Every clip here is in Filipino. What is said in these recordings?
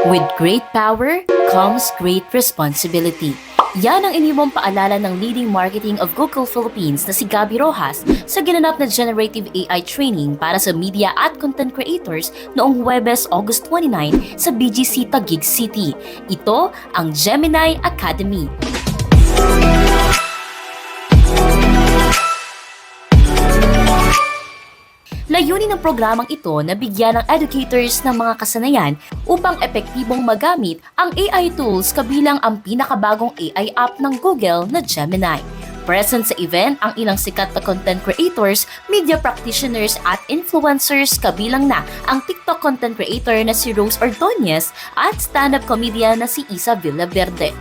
With great power comes great responsibility. Yan ang inyong paalala ng leading marketing of Google Philippines na si Gabby Rojas sa ginanap na Generative AI Training para sa media at content creators noong Huwebes, August 29 sa BGC Taguig City. Ito ang Gemini Academy. Layunin ng programang ito na bigyan ng educators ng mga kasanayan upang epektibong magamit ang AI tools kabilang ang pinakabagong AI app ng Google na Gemini. Present sa event ang ilang sikat na content creators, media practitioners at influencers kabilang na ang TikTok content creator na si Rose Ordonez at stand-up comedian na si Isa Villaverde.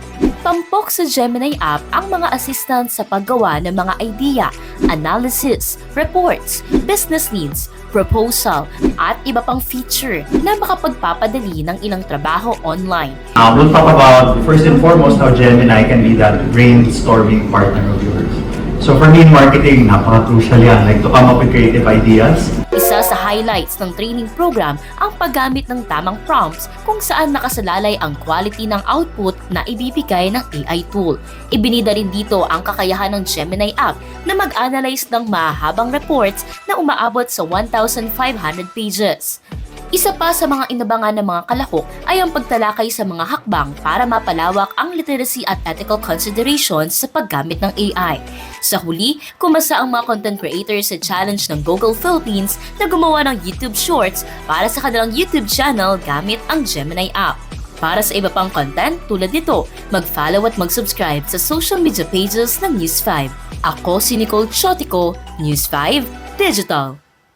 Tampok sa Gemini app ang mga assistant sa paggawa ng mga idea, analysis, reports, business needs, proposal, at iba pang feature na makapagpapadali ng ilang trabaho online. We'll talk about, first and foremost, how Gemini can be that brainstorming partner of yours. So for me in marketing, napaka-crucial yan, like to come up with creative ideas. Isa sa highlights ng training program ang paggamit ng tamang prompts kung saan nakasalalay ang quality ng output na ibibigay ng AI tool. Ibinida rin dito ang kakayahan ng Gemini app na mag-analyze ng mahabang reports na umaabot sa 1,500 pages. Isa pa sa mga inabangan ng mga kalahok ay ang pagtalakay sa mga hakbang para mapalawak ang literacy at ethical considerations sa paggamit ng AI. Sa huli, kumasa ang mga content creators sa challenge ng Google Philippines na gumawa ng YouTube Shorts para sa kanilang YouTube channel gamit ang Gemini app. Para sa iba pang content tulad nito, mag-follow at mag-subscribe sa social media pages ng News 5. Ako si Nicole Chotico, News 5 Digital.